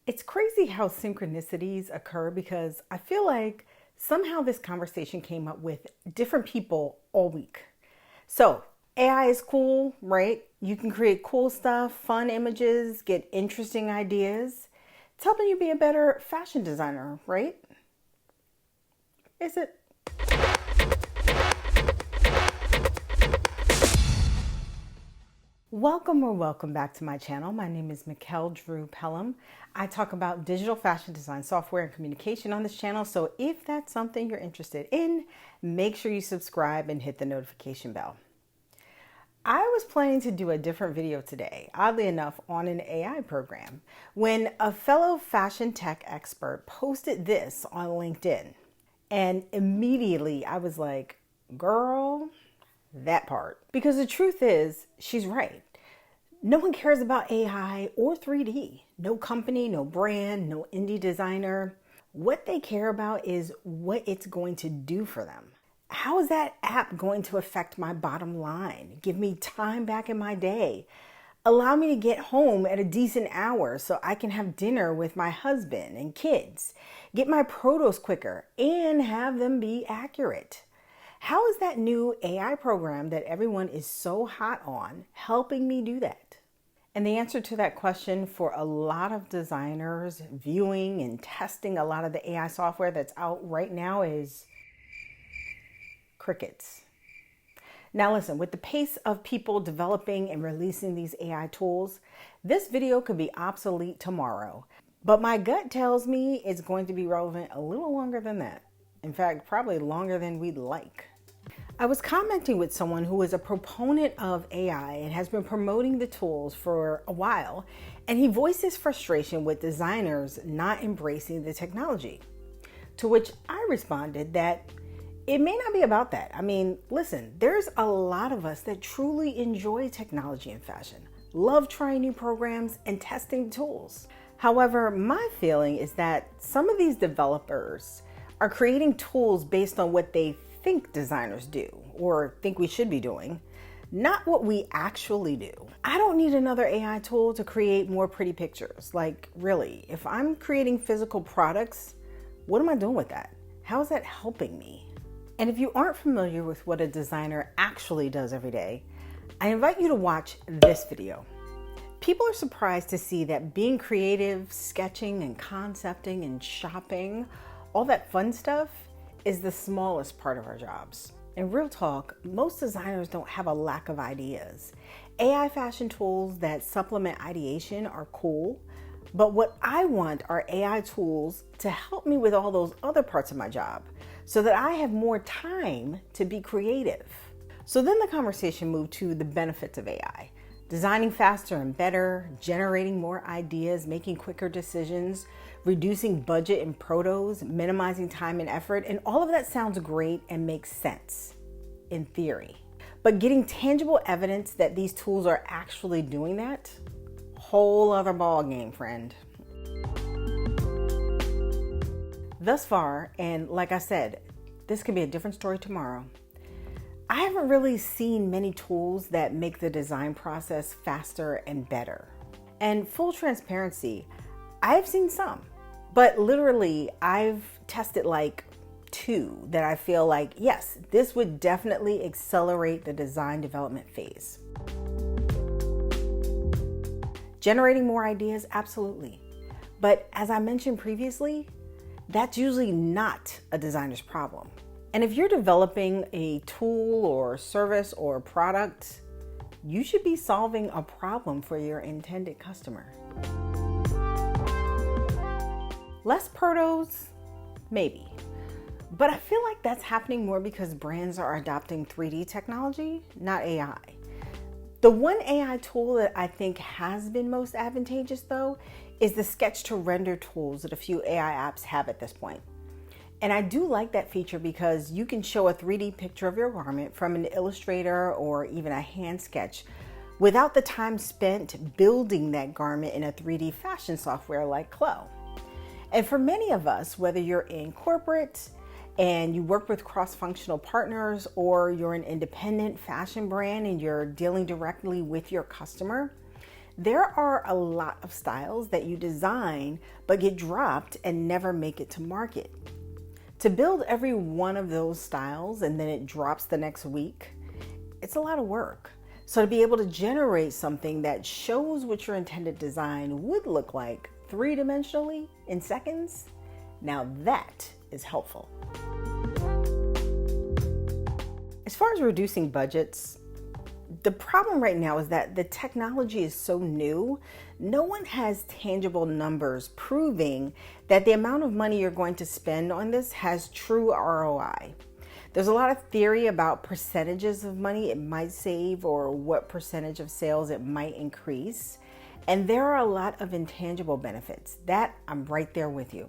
It's crazy how synchronicities occur because I feel like somehow this conversation came up with different people all week. So, AI is cool, right? You can create cool stuff, fun images, get interesting ideas. It's helping you be a better fashion designer, right? Is it? Welcome back to my channel. My name is Mikkel Drew Pelham. I talk about digital fashion design, software, and communication on this channel. So if that's something you're interested in, make sure you subscribe and hit the notification bell. I was planning to do a different video today, oddly enough, on an AI program, when a fellow fashion tech expert posted this on LinkedIn. And immediately I was like, girl, that part. Because the truth is, she's right. No one cares about AI or 3D. No company, no brand, no indie designer. What they care about is what it's going to do for them. How is that app going to affect my bottom line? Give me time back in my day. Allow me to get home at a decent hour so I can have dinner with my husband and kids. Get my protos quicker and have them be accurate. How is that new AI program that everyone is so hot on helping me do that? And the answer to that question for a lot of designers viewing and testing a lot of the AI software that's out right now is crickets. Now listen, with the pace of people developing and releasing these AI tools, this video could be obsolete tomorrow. But my gut tells me it's going to be relevant a little longer than that. In fact, probably longer than we'd like. I was commenting with someone who is a proponent of AI and has been promoting the tools for a while, and he voiced his frustration with designers not embracing the technology. To which I responded that it may not be about that. I mean, listen, there's a lot of us that truly enjoy technology and fashion, love trying new programs and testing tools. However, my feeling is that some of these developers are creating tools based on what they think designers do or think we should be doing, not what we actually do. I don't need another AI tool to create more pretty pictures. Like, really, if I'm creating physical products, what am I doing with that? How is that helping me? And if you aren't familiar with what a designer actually does every day, I invite you to watch this video. People are surprised to see that being creative, sketching and concepting and shopping, all that fun stuff, is the smallest part of our jobs. In real talk, most designers don't have a lack of ideas. AI fashion tools that supplement ideation are cool, but what I want are AI tools to help me with all those other parts of my job so that I have more time to be creative. So then the conversation moved to the benefits of AI. Designing faster and better, generating more ideas, making quicker decisions, reducing budget and protos, minimizing time and effort, and all of that sounds great and makes sense in theory. But getting tangible evidence that these tools are actually doing that, whole other ball game, friend. Thus far, and like I said, this could be a different story tomorrow, I haven't really seen many tools that make the design process faster and better. And full transparency, I've seen some, but literally I've tested like 2 that I feel like, yes, this would definitely accelerate the design development phase. Generating more ideas, absolutely. But as I mentioned previously, that's usually not a designer's problem. And if you're developing a tool or service or product, you should be solving a problem for your intended customer. Less protos, maybe. But I feel like that's happening more because brands are adopting 3D technology, not AI. The one AI tool that I think has been most advantageous though is the sketch to render tools that a few AI apps have at this point. And I do like that feature because you can show a 3D picture of your garment from an Illustrator or even a hand sketch without the time spent building that garment in a 3D fashion software like Clo. And for many of us, whether you're in corporate and you work with cross-functional partners, or you're an independent fashion brand and you're dealing directly with your customer, There are a lot of styles that you design but get dropped and never make it to market. To build every one of those styles and then it drops the next week, it's a lot of work. So to be able to generate something that shows what your intended design would look like three-dimensionally in seconds, now that is helpful. As far as reducing budgets, the problem right now is that the technology is so new, no one has tangible numbers proving that the amount of money you're going to spend on this has true ROI. There's a lot of theory about percentages of money it might save or what percentage of sales it might increase. And there are a lot of intangible benefits. That I'm right there with you.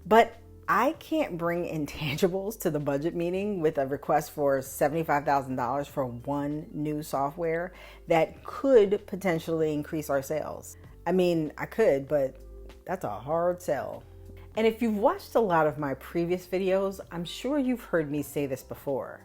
But I can't bring intangibles to the budget meeting with a request for $75,000 for one new software that could potentially increase our sales. I mean, I could, but that's a hard sell. And if you've watched a lot of my previous videos, I'm sure you've heard me say this before,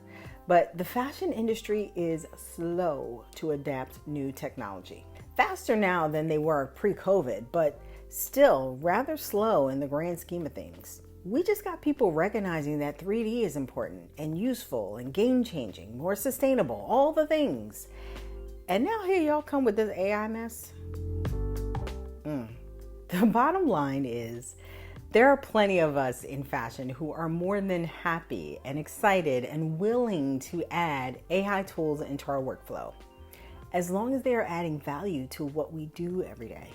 but the fashion industry is slow to adapt new technology. Faster now than they were pre-COVID, but still rather slow in the grand scheme of things. We just got people recognizing that 3D is important and useful and game-changing, more sustainable, all the things. And now here y'all come with this AI mess. The bottom line is, there are plenty of us in fashion who are more than happy and excited and willing to add AI tools into our workflow, as long as they are adding value to what we do every day.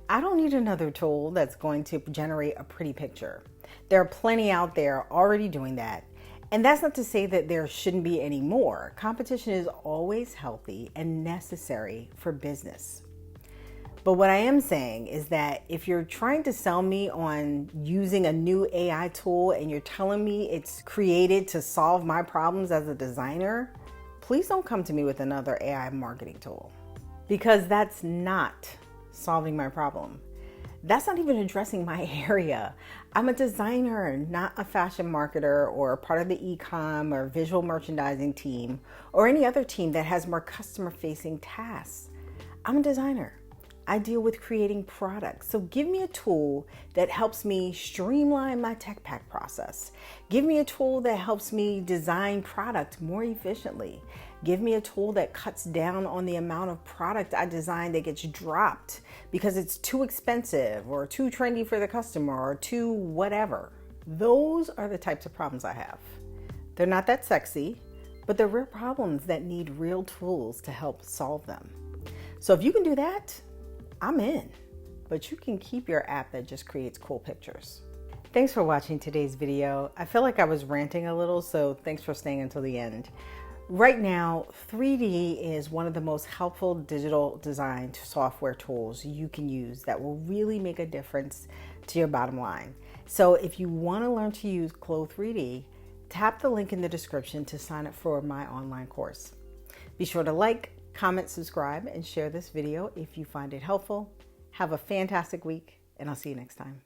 I don't need another tool that's going to generate a pretty picture. There are plenty out there already doing that. And that's not to say that there shouldn't be any more. Competition is always healthy and necessary for business. But what I am saying is that if you're trying to sell me on using a new AI tool and you're telling me it's created to solve my problems as a designer, please don't come to me with another AI marketing tool, because that's not solving my problem. That's not even addressing my area. I'm a designer, not a fashion marketer or part of the e-com or visual merchandising team or any other team that has more customer-facing tasks. I'm a designer. I deal with creating products. So give me a tool that helps me streamline my tech pack process. Give me a tool that helps me design product more efficiently. Give me a tool that cuts down on the amount of product I design that gets dropped because it's too expensive or too trendy for the customer or too whatever. Those are the types of problems I have. They're not that sexy, but they're real problems that need real tools to help solve them. So if you can do that, I'm in, but you can keep your app that just creates cool pictures. Thanks for watching today's video. I feel like I was ranting a little, so thanks for staying until the end. Right now, 3D is one of the most helpful digital design software tools you can use that will really make a difference to your bottom line. So if you want to learn to use Clo3d, tap the link in the description to sign up for my online course. Be sure to like, comment, subscribe, and share this video if you find it helpful. Have a fantastic week, and I'll see you next time.